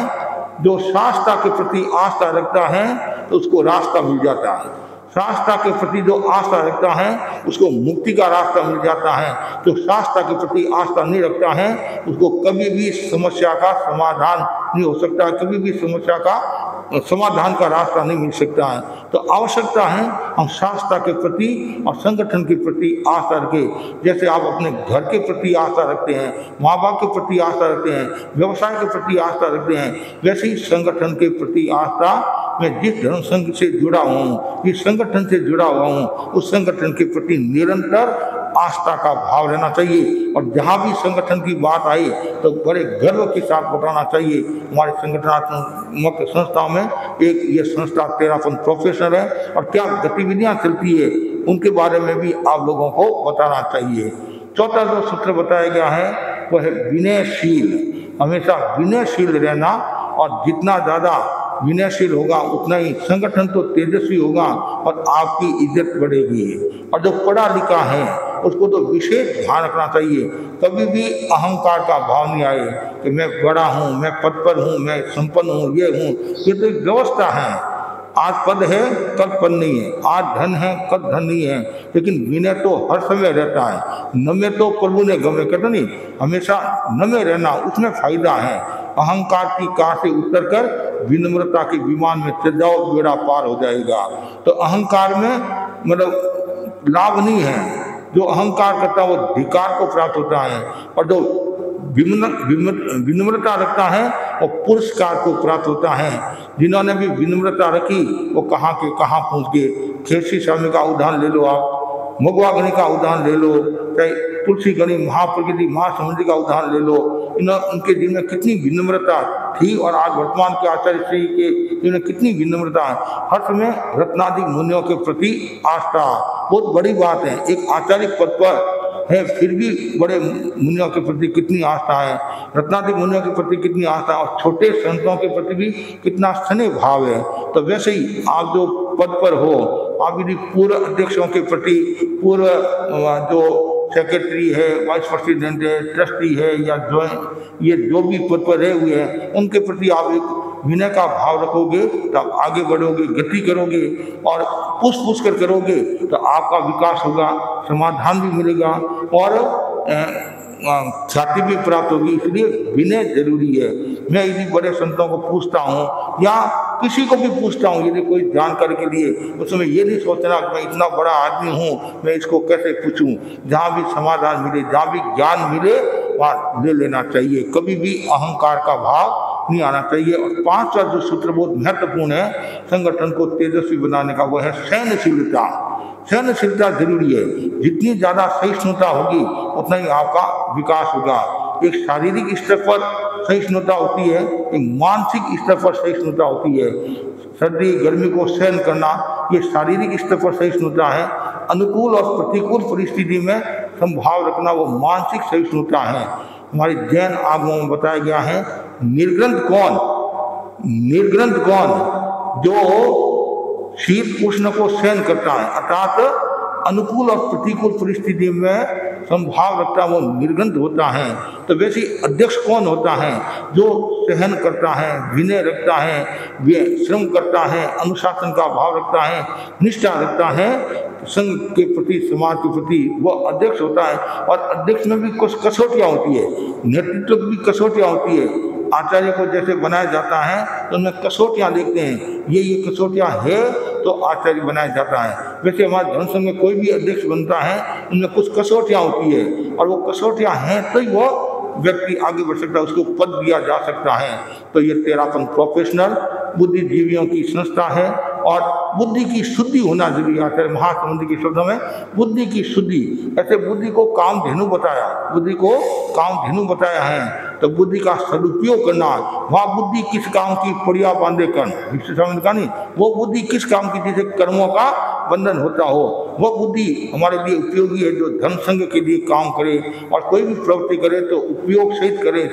जो शास्त्र के प्रति आस्था रखता है तो उसको रास्ता मिल जाता है। शास्त्र के प्रति जो आस्था रखता है उसको मुक्ति का रास्ता मिल जाता है। जो शास्त्र के प्रति आस्था नहीं रखता है उसको कभी भी समस्या का समाधान नहीं हो सकता, कभी भी समस्या का समाधान का रास्ता नहीं मिल सकता है। तो आवश्यकता है हम शास्त्र के प्रति और संगठन के प्रति आस्था रखें। जैसे आप अपने घर के प्रति आस्था रखते हैं, माँ बाप के प्रति आस्था रखते हैं, व्यवसाय के प्रति आस्था रखते हैं, वैसे ही संगठन के प्रति आस्था। मैं जिस धर्म संघ से जुड़ा हूँ, जिस संगठन से जुड़ा हुआ हूँ, उस संगठन के प्रति निरंतर आस्था का भाव रहना चाहिए। और जहाँ भी संगठन की बात आई तो बड़े गर्व के साथ बताना चाहिए। हमारे संगठनात्मक संस्थाओं में एक ये संस्था तेरापन प्रोफेसर है, और क्या गतिविधियाँ चलती है उनके बारे में भी आप लोगों को बताना चाहिए। चौथा जो सूत्र बताया गया है वह है विनयशील। हमेशा विनयशील रहना, और जितना ज़्यादा विनयशील होगा उतना ही संगठन तो तेजस्वी होगा और आपकी इज्जत बढ़ेगी। और जो पढ़ा लिखा है उसको तो विशेष ध्यान रखना चाहिए। कभी भी अहंकार का भाव नहीं आए कि मैं बड़ा हूँ, मैं पद पर हूँ, मैं संपन्न हूँ, ये हूँ। ये तो एक व्यवस्था है। आज पद है कल पद नहीं है, आज धन है कल धन नहीं है, लेकिन विनय तो हर समय रहता है। नम्य तो प्रभु ने गम्य, कहते नहीं, हमेशा नम्य रहना उसमें फायदा है। अहंकार की कार से उतरकर विनम्रता के विमान में चल जाओ, बेड़ा पार हो जाएगा। तो अहंकार में मतलब लाभ नहीं है। जो अहंकार करता है वो धिकार को प्राप्त होता है, और जो विनम्रता रखता है वो पुरस्कार को प्राप्त होता है। जिन्होंने भी विनम्रता रखी वो कहाँ के कहाँ पहुँच गए। खेसी स्वामी का उदाहरण ले लो, आप मगवा गणी का उदाहरण ले लो, चाहे तुलसी गणी महाप्रकृति महासमुद्री का उदाहरण ले लो। उनके दिन में कितनी विनम्रता थी, और आज वर्तमान के आचार्य श्री के दिन में कितनी विनम्रता है। हर समय रत्नादि मुनियों के प्रति आस्था बहुत बड़ी बात है। एक आचार्य पद पर है फिर भी बड़े मुनियों के प्रति कितनी आस्था है, रत्नादि मुनियों के प्रति कितनी आस्था, और छोटे संतों के प्रति भी कितना स्नेह भाव है। तो वैसे ही आप जो पद पर हो, आप यदि पूर्व अध्यक्षों के प्रति, पूर्व जो सेक्रेटरी है, वाइस प्रेसिडेंट है, ट्रस्टी है, या ये जो भी पद पर रहे हुए हैं उनके प्रति आप एक विनय का भाव रखोगे तो आप आगे बढ़ोगे, गति करोगे, और पुष्प कर करोगे तो आपका विकास होगा, समाधान भी मिलेगा और ख्याति भी प्राप्त होगी। इसलिए विनय जरूरी है। मैं यदि बड़े संतों को पूछता हूँ या किसी को भी पूछता हूँ यदि कोई जानकारी के लिए, उसमें ये नहीं सोचना कि मैं इतना बड़ा आदमी हूँ, मैं इसको कैसे पूछूं। जहाँ भी समाधान मिले, जहाँ भी ज्ञान मिले वहाँ ले लेना चाहिए। कभी भी अहंकार का भाव नहीं आना चाहिए। और पांचवा जो सूत्र बहुत महत्वपूर्ण है संगठन को तेजस्वी बनाने का, वह है सहनशीलता। सहनशीलता जरूरी है। जितनी ज़्यादा सहिष्णुता होगी उतना ही आपका विकास होगा। एक शारीरिक स्तर पर सहिष्णुता होती है, एक मानसिक स्तर पर सहिष्णुता होती है। सर्दी गर्मी को सहन करना ये शारीरिक स्तर पर सहिष्णुता है। अनुकूल और प्रतिकूल परिस्थिति में संभाव रखना वो मानसिक सहिष्णुता है। हमारी जैन आगमों में बताया गया है निर्ग्रंथ कौन, निर्ग्रंथ कौन जो शीत उष्ण को सहन करता है, अर्थात अनुकूल और प्रतिकूल परिस्थिति में संभाव रखता है, वो निर्ग्रंथ होता है। तो वैसे अध्यक्ष कौन होता है जो सहन करता है, विनय रखता है, श्रम करता है, अनुशासन का भाव रखता है, निष्ठा रखता है संघ के प्रति, समाज के प्रति, वो अध्यक्ष होता है। और अध्यक्ष में भी कुछ कसौटियाँ होती है, नेतृत्व की भी कसौटियाँ होती है। आचार्य को जैसे बनाया जाता है तो उनमें कसौटियाँ देखते हैं, ये कसौटियाँ है तो आचार्य बनाया जाता है। वैसे हमारे धर्म संघ में कोई भी अध्यक्ष बनता है उनमें कुछ कसौटियाँ होती है और वो कसौटियाँ हैं तो ही वो व्यक्ति आगे बढ़ सकता है, उसको पद दिया जा सकता है। तो ये तेरापन प्रोफेशनल बुद्धिजीवियों की संस्था है और बुद्धि की शुद्धि होना जरूरी है। महासमुद्र के शब्दों में बुद्धि की शुद्धि, ऐसे बुद्धि को कामधेनु बताया, बुद्धि को कामधेनु बताया है। तो बुद्धि का सदुपयोग करना, वहाँ बुद्धि किस काम की पड़िया बांधे कर, नहीं, वो बुद्धि किस काम की जिसे कर्मों का बंधन होता हो, वो बुद्धि हमारे लिए उपयोगी है जो धर्म संघ के लिए काम करे और कोई भी प्रवृत्ति करे तो उपयोग सहित करे।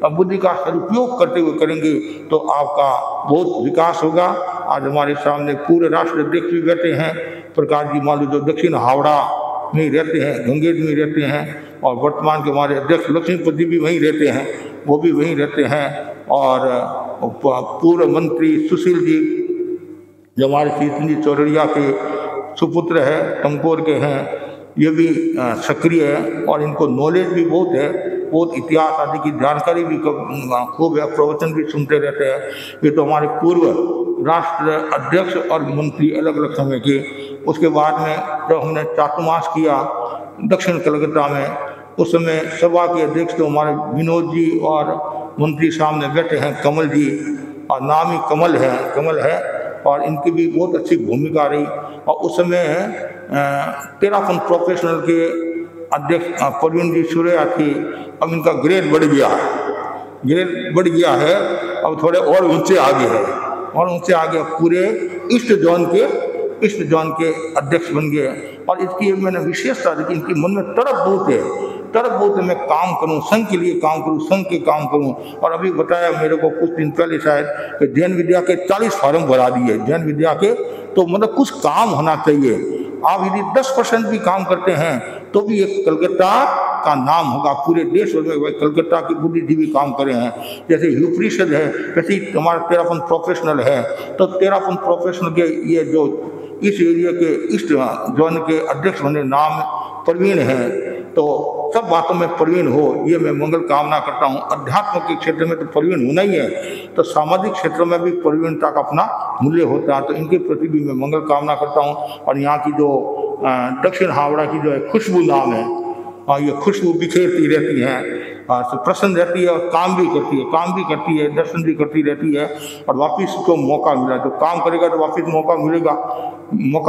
बुद्धि का सदुपयोग करते हुए करेंगे तो आपका बहुत विकास होगा। आज हमारे सामने पूरे राष्ट्र अध्यक्ष भी बैठे हैं, प्रकाश जी मालू जो दक्षिण हावड़ा में रहते हैं, गंगेज में रहते हैं, और वर्तमान के हमारे अध्यक्ष लक्ष्मीपति भी वहीं रहते हैं, वो भी वहीं रहते हैं, और पूर्व मंत्री सुशील जी जो हमारे शीतली चौरड़िया के सुपुत्र है, टंकोर के हैं, ये भी सक्रिय है और इनको नॉलेज भी बहुत है, बहुत इतिहास आदि की जानकारी भी खूब है, प्रवचन भी सुनते रहते हैं। ये तो हमारे पूर्व राष्ट्र अध्यक्ष और मंत्री अलग अलग समय के। उसके बाद में जब हमने चातुर्मास किया दक्षिण कलकत्ता में, उस समय सभा के अध्यक्ष तो हमारे विनोद जी और मंत्री सामने बैठे हैं कमल जी, और नाम ही कमल है और इनकी भी बहुत अच्छी भूमिका रही। और उस समय तेरापन प्रोफेशनल के अध्यक्ष प्रवीण जी सूर्या थी। अब इनका ग्रेड बढ़ गया है, अब थोड़े और ऊंचे आगे है, और ऊंचे आगे पूरे ईस्ट जोन के अध्यक्ष बन गए। और इसकी मैंने विशेषता देखी, इनकी मन में तड़प बहुत है, मैं काम करूं, संघ के लिए काम करूं, संघ के काम करूं। और अभी बताया मेरे को कुछ दिन पहले शायद कि जैन विद्या के 40 फॉर्म भरा दिए जैन विद्या के, तो मतलब कुछ काम होना चाहिए। आप यदि 10% भी काम करते हैं तो भी एक कलकत्ता का नाम होगा पूरे देश में, कलकत्ता की बुद्धिजीवी काम करे हैं। जैसे यूपरिषद है, वैसे हमारा तेरापन प्रोफेशनल है, तो तेरापन प्रोफेशनल के ये जो इस एरिया के ईस्ट जोन के अध्यक्ष बने नाम प्रवीण है, तो सब बातों में प्रवीण हो, ये मैं मंगल कामना करता हूँ। अध्यात्म के क्षेत्र में तो प्रवीण होना ही है, तो सामाजिक क्षेत्रों में भी प्रवीणता का अपना मूल्य होता है, तो इनके प्रति भी मैं मंगल कामना करता हूँ। और यहाँ की जो दक्षिण हावड़ा की जो है खुशबू नाम है, और ये खुशबू बिखेरती रहती है, प्रसन्न रहती है और काम भी करती है, दर्शन भी करती रहती है। और वापिस उसको मौका मिला, जो काम करेगा तो वापिस मौका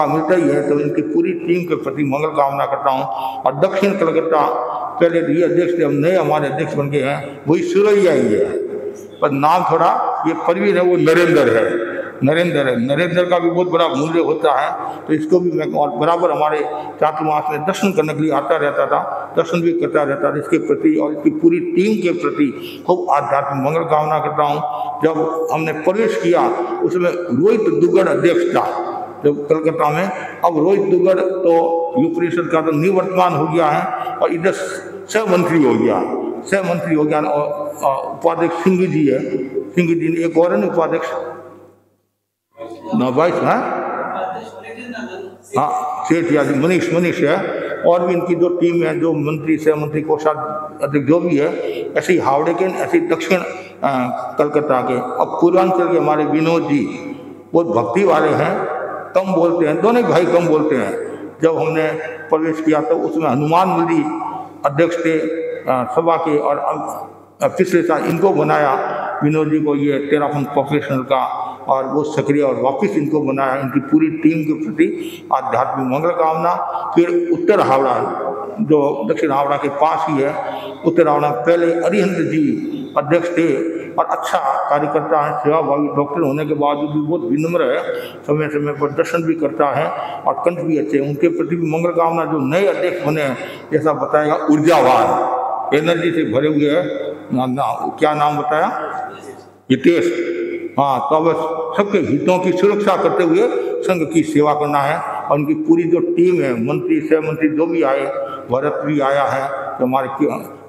मिलता ही है। तो इनकी पूरी टीम के प्रति मंगल कामना करता हूँ। और दक्षिण कलकत्ता पहले ये अध्यक्ष थे, अब नए हमारे अध्यक्ष बन गए हैं, वही सुरैया ही है, पर नाम थोड़ा ये प्रवीण है, वो नरेंद्र का भी बहुत बड़ा मूल्य होता है। तो इसको भी मैं, और बराबर हमारे चातुर्मास में दर्शन करने के लिए आता रहता था, दर्शन भी करता रहता था। इसके प्रति और इसकी पूरी टीम के प्रति खूब आध्यात्मिक मंगल कामना करता हूँ। जब हमने प्रवेश किया उसमें रोहित दुग्गड़ अध्यक्ष था जब कलकत्ता में, अब रोहित दुग्गड़ तो यूपरिषद का तो निवर्तमान हो गया है और इधर सह मंत्री हो गया, और उपाध्यक्ष सिंह जी है, सिंह जी ने एक और है उपाध्यक्ष सेठ याद मनीष है। और भी इनकी जो टीम है, जो मंत्री सह मंत्री कोषाध्यक्ष जो भी है, ऐसे ही हावड़े के, ऐसे ही दक्षिण कलकत्ता के। अब पूर्वांचल के हमारे विनोद जी बहुत भक्ति वाले हैं, कम बोलते हैं, दोनों भाई कम बोलते हैं। जब हमने प्रवेश किया तो उसमें हनुमान मंदिर अध्यक्ष थे सभा के, और पिछले साल इनको बनाया विनोद जी को, ये तेरापन प्रोफेशनल का, और वो सक्रिय, और वापस इनको बनाया। इनकी पूरी टीम के प्रति आध्यात्मिक मंगल कामना। फिर उत्तर हावड़ा जो दक्षिण हावड़ा के पास ही है, उत्तर हावड़ा पहले अरिहंत जी अध्यक्ष थे और अच्छा कार्यकर्ता है, सेवाभावी डॉक्टर होने के बावजूद भी बहुत विनम्र है, समय समय पर दर्शन भी करता है और कंठ भी अच्छे हैं। उनके प्रति भी मंगल कामना। जो नए अध्यक्ष बने हैं, जैसा बताएगा, ऊर्जावान एनर्जी से भरे हुए हैं, क्या नाम बताया, हितेश। हाँ, तो अब सबके हितों की सुरक्षा करते हुए संघ की सेवा करना है। और उनकी पूरी जो टीम है, मंत्री सह मंत्री जो भी आए, भरत भी आया है, तो हमारे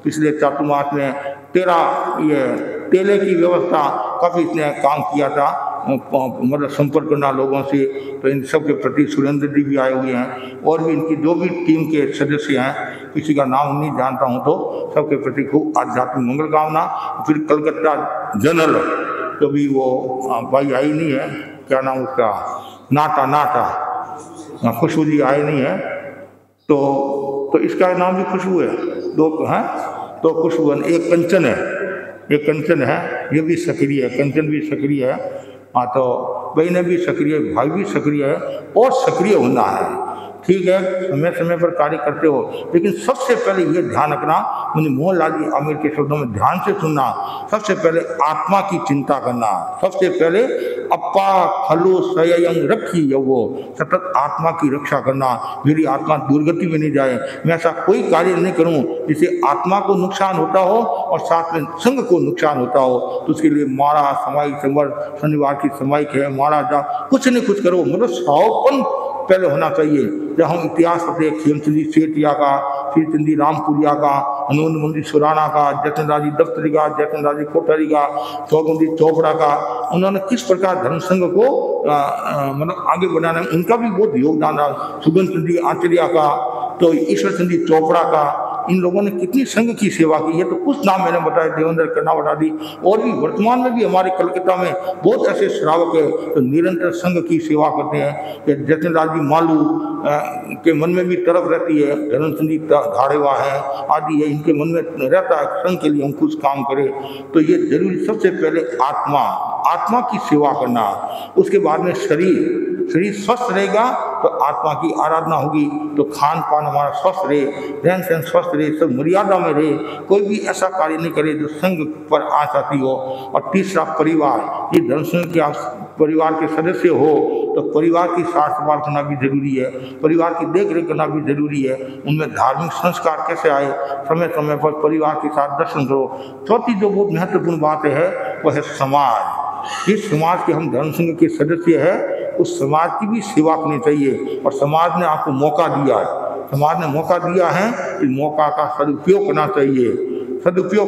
पिछले चातुर्मास में 13 ये तेले की व्यवस्था काफ़ी इसने काम किया था। मतलब संपर्क करना लोगों से। तो इन सब के प्रति सुरेंद्र जी भी आए हुए हैं और भी इनकी जो भी टीम के सदस्य हैं, किसी का नाम नहीं जानता हूँ, तो सबके प्रति खूब आध्यात्मिक मंगल कामना। फिर कलकत्ता जनरल तो भी वो भाई आई नहीं है, क्या नाम उसका, नाटा खुशबू जी आए नहीं है, तो इसका नाम भी खुशबू है, दो हैं तो खुशबू, एक कंचन है, एक कंचन है, ये भी सक्रिय है, कंचन भी सक्रिय है। हाँ, तो बहनें भी सक्रिय, भाई भी सक्रिय है और सक्रिय होना है। ठीक है, समय समय पर कार्य करते हो, लेकिन सबसे पहले ये ध्यान रखना, मुझे मोहनलाल जी आमिर के शब्दों में ध्यान से सुनना, सबसे पहले आत्मा की चिंता करना, सबसे पहले अपा खलु स्वयं रखी वो सतत आत्मा की रक्षा करना, मेरी आत्मा दुर्गति में नहीं जाए, मैं ऐसा कोई कार्य नहीं करूं जिससे आत्मा को नुकसान होता हो और साथ में संघ को नुकसान होता हो। तो उसके लिए मारा समाई संवर शनिवार की समाई है, मारा जा कुछ नहीं कुछ करो, मतलब सौपन पहले होना चाहिए। जब हम इतिहास पढ़ते खेमचंदी सेठिया का, श्रीचंदी रामपुरिया का, हनुमान मंदिर सुराना का, जतनराजी दफ्तरी का, जतनराजी कोठारी का, चौगुंदी चोपड़ा का, उन्होंने किस प्रकार धर्म संघ को मतलब आगे बढ़ाने में उनका भी बहुत योगदान रहा। सुगंध चंदी आचार्य का, तो ईश्वर चंदी चोपड़ा का, इन लोगों ने कितनी संघ की सेवा की है। तो कुछ नाम मैंने बताया, देवेंद्र कर्नावटी, और भी वर्तमान में भी हमारे कलकत्ता में बहुत ऐसे श्रावक है तो निरंतर संघ की सेवा करते हैं। जतनलाल जी मालू के मन में भी तरफ रहती है, धर्मचंद जी धाड़ेवा है आदि है, इनके मन में रहता है संघ के लिए हम कुछ काम करें। तो ये जरूरी, सबसे पहले आत्मा की सेवा करना, उसके बाद में शरीर स्वस्थ रहेगा तो आत्मा की आराधना होगी, तो खान पान हमारा स्वस्थ रहे, रहन सहन स्वस्थ रहे, सब मर्यादा में रहे, कोई भी ऐसा कार्य नहीं करे जो संघ पर आँच आती हो। और तीसरा परिवार, ये धर्म संघ के परिवार के सदस्य हो तो परिवार की सार संभाल करना भी जरूरी है, परिवार की देख रेख करना भी जरूरी है। उनमें धार्मिक संस्कार कैसे आए, समय समय पर परिवार के साथ दर्शन करो। चौथी जो बहुत महत्वपूर्ण बात है वह है समाज। जिस समाज के हम धर्म संघ के सदस्य हैं उस समाज की भी सेवा करनी चाहिए। और समाज ने आपको मौका दिया है, समाज ने मौका दिया है, इस मौका का सदुपयोग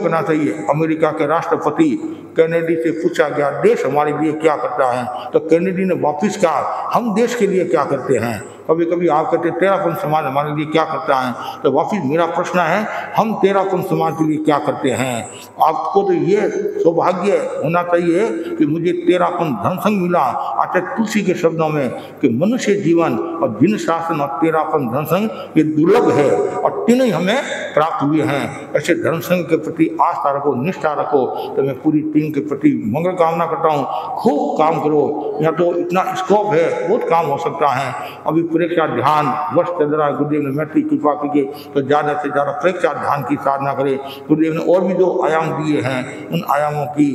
करना चाहिए। अमेरिका के राष्ट्रपति कैनेडी से पूछा गया देश हमारे लिए क्या करता है, तो कैनेडी ने वापिस कहा हम देश के लिए क्या करते हैं। कभी कभी आप कहते हैं तेरापन समाज हमारे लिए क्या करता है, तो वापिस मेरा प्रश्न है हम तेरापन समाज के लिए क्या करते हैं। आपको तो ये सौभाग्य होना चाहिए कि मुझे तेरापन धर्म संघ मिला। आचार्य तुलसी के शब्दों में कि मनुष्य जीवन और जिन शासन और तेरापन धर्म संघ ये दुर्लभ है और तीनों ही हमें प्राप्त हुए हैं। ऐसे धर्म संघ के प्रति आस्था रखो, निष्ठा रखो। तो मैं पूरी टीम के प्रति मंगल कामना करता हूँ, खूब काम करो। यहाँ तो इतना स्कोप है, बहुत काम हो सकता है। अभी परीक्षा ध्यान वर्ष चल रहा है, गुरुदेव ने मैत्री कृपा की तो ज़्यादा से ज़्यादा परीक्षा ध्यान की साधना करे। गुरुदेव ने और भी जो आयाम दिए हैं उन आयामों की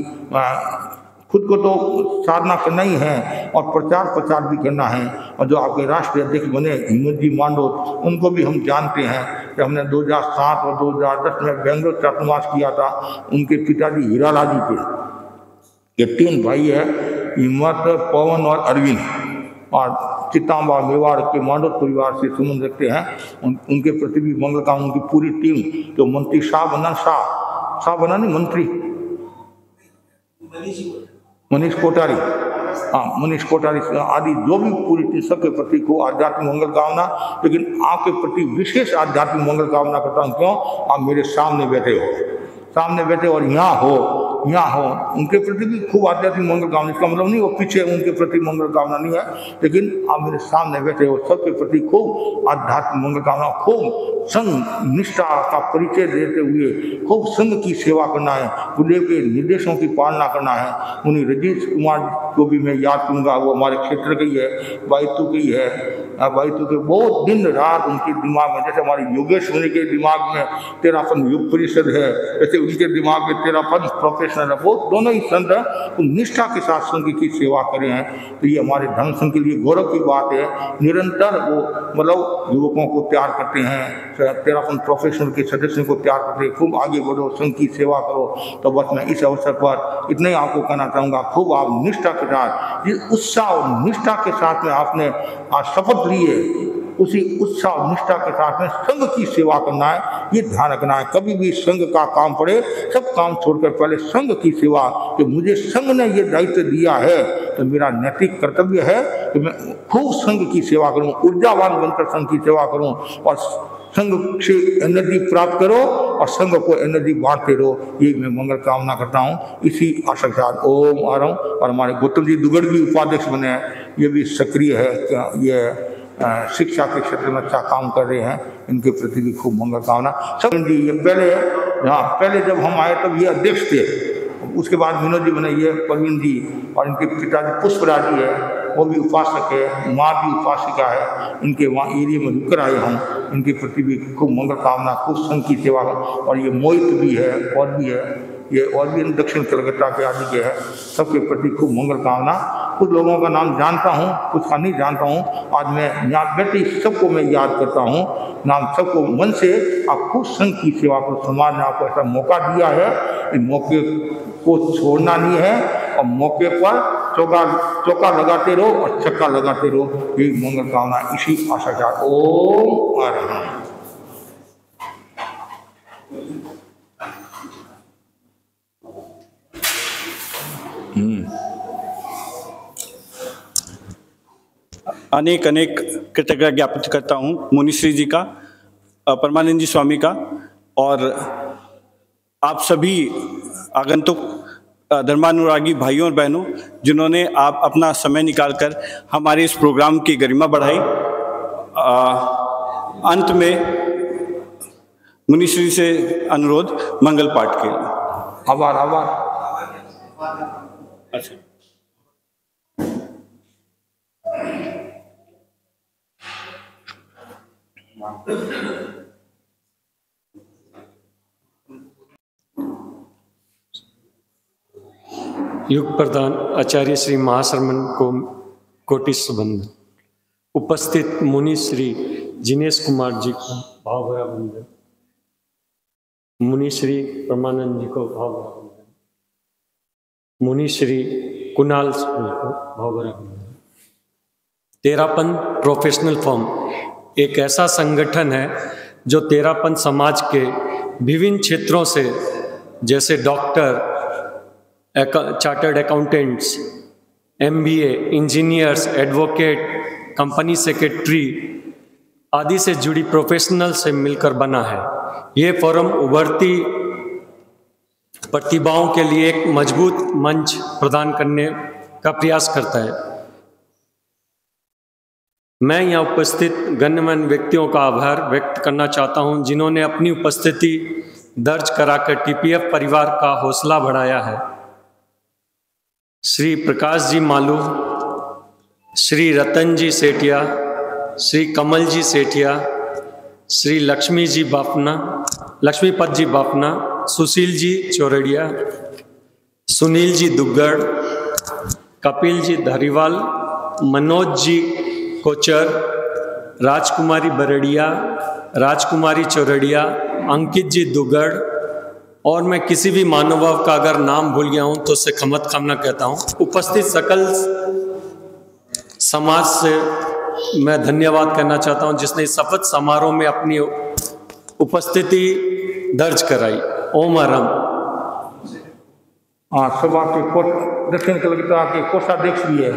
खुद को तो साधना करना ही है और प्रचार प्रचार भी करना है। और जो आपके राष्ट्रीय अध्यक्ष बने हिम्मत जी मांडो, उनको भी हम जानते हैं कि हमने 2007 और 2010 में बेंगलोर छात्रावास किया था। उनके पिताजी हीरालाल जी थे। ये 3 भाई है, हिम्मत, पवन और अरविंद, और चित्तांबा मेवाड़ के मांडो परिवार से संबंध रखते हैं। उनके प्रति भी मंगल काम, उनकी पूरी टीम जो मंत्री शाह बना नहीं मंत्री मनीष कोठारी, हाँ मनीष कोठारी आदि जो भी पूरी टीम, सबके प्रति को आध्यात्मिक मंगल कामना। लेकिन आपके प्रति विशेष आध्यात्मिक मंगल कामना करता हूँ। क्यों? आप मेरे सामने बैठे और यहाँ हो, उनके प्रति भी खूब आध्यात्मिक मंगल कामना। इसका मतलब नहीं वो पीछे उनके प्रति मंगल कामना नहीं है, लेकिन आप मेरे सामने बैठे हो, सबके प्रति खूब आध्यात्मिक मंगल कामना। खूब संघ निष्ठा का परिचय देते हुए खूब संघ की सेवा करना है, गुरुदेव के निर्देशों की पालना करना है। उन्हीं रजीश कुमार को भी मैं याद करूँगा, वो हमारे क्षेत्र के ही है, बाइतू के ही है। बाइतू के बहुत दिन रात उनके दिमाग में, जैसे हमारे योगेश मुनि के दिमाग में तेरापन युग परिषद है, जैसे उनके दिमाग में तेरापन प्रोफेशनल है, वो दोनों ही संत निष्ठा के साथ संघ की सेवा करे हैं। तो ये हमारे धर्म संघ के लिए गौरव की बात है। निरंतर वो मतलब युवकों को तैयार करते हैं, तेरापन प्रोफेशनल के सदस्यों को तैयार करते हैं। खूब आगे बढ़ो, संघ की सेवा करो। तो बस मैं इस अवसर पर इतना ही आपको कहना चाहूँगा, खूब आप निष्ठा के साथ, जिस उत्साह और निष्ठा के साथ में आपने आज शपथ ली है उसी उत्साह निष्ठा के साथ में संघ की सेवा करना है, ये ध्यान रखना है। कभी भी संघ का काम पड़े, सब काम छोड़कर पहले संघ की सेवा, कि मुझे संघ ने ये दायित्व दिया है तो मेरा नैतिक कर्तव्य है कि मैं खूब संघ की सेवा करूं, ऊर्जावान बनकर संघ की सेवा करूं और संघ से एनर्जी प्राप्त करो और संघ को एनर्जी बांटते रहो। ये मैं मंगल कामना करता हूँ। इसी आशा के साथ ओम आ रहा हूँ। और हमारे गौतम जी दुगड़ भी उपाध्यक्ष बने हैं, ये भी सक्रिय है, ये शिक्षा के क्षेत्र में अच्छा काम कर रहे हैं, इनके प्रति भी खूब मंगल कामना। सब जी ये पहले जब हम आए तब ये अध्यक्ष थे, उसके बाद विनोद जी बने, ये प्रवीण जी, और इनके पिताजी पुष्पराज जी है, वो भी उपासक है, माँ भी उपासिका है, इनके वहाँ एरिया में रुक कर आए हम, इनके प्रति भी खूब मंगल कामना, खूब संघ की सेवा। और ये मोहित भी है, और भी है, ये और भी दक्षिण कलकत्ता के आदि के है, सबके प्रति खूब मंगल कामना। कुछ लोगों का नाम जानता हूँ, कुछ का नहीं जानता हूँ। आज मैं यहाँ बैठे सबको मैं याद करता हूँ, नाम सबको मन से। आप खूब संघ की सेवा को, समाज ने आपको ऐसा मौका दिया है, इस मौके को छोड़ना नहीं है और मौके पर चौका लगाते रहो और छक्का लगाते रहो। ये मंगल कामना, इसी आशा के साथ ओम आ रहा हूँ। अनेक अनेक कृतज्ञता ज्ञापित करता हूँ मुनिश्री जी का, परमानंद जी स्वामी का, और आप सभी आगंतुक धर्मानुरागी भाइयों और बहनों जिन्होंने आप अपना समय निकालकर हमारे इस प्रोग्राम की गरिमा बढ़ाई। अंत में मुनिश्री से अनुरोध मंगल पाठ के लिए। आभार। अच्छा, युग प्रधान आचार्य श्री महाश्रमण को कोटि सुबंधन। उपस्थित मुनि श्री जिनेश कुमार जी को भाव भरा वंदन। मुनि श्री परमानंद जी को भाव भरा वंदन। मुनि श्री कुणाल जी को भाव भरा वंदन। तेरापन प्रोफेशनल फर्म एक ऐसा संगठन है जो तेरापन समाज के विभिन्न क्षेत्रों से, जैसे doctor, chartered accountants, MBA, engineers, advocate, company secretary आदि से जुड़ी प्रोफेशनल से मिलकर बना है। ये फोरम उभरती प्रतिभाओं के लिए एक मजबूत मंच प्रदान करने का प्रयास करता है। मैं यहाँ उपस्थित गण्यमान्य व्यक्तियों का आभार व्यक्त करना चाहता हूँ जिन्होंने अपनी उपस्थिति दर्ज कराकर TPF परिवार का हौसला बढ़ाया है। श्री प्रकाश जी मालू, श्री रतन जी सेठिया, श्री कमल जी सेठिया, श्री लक्ष्मीपत जी बापना, सुशील जी चौरड़िया, सुनील जी दुग्गड़, कपिल जी धारीवाल, मनोज जी कोचर, राजकुमारी बरड़िया, राजकुमारी चौरड़िया, अंकित जी दुग्गड़, और मैं किसी भी महानुभाव का अगर नाम भूल गया हूं तो उससे क्षमत कामना कहता हूं। उपस्थित सकल समाज से मैं धन्यवाद करना चाहता हूं जिसने इस शपथ समारोह में अपनी उपस्थिति दर्ज कराई। ओम आराम। हाँ, सभा के दक्षिण कलकत्ता के कोषाध्यक्ष भी है।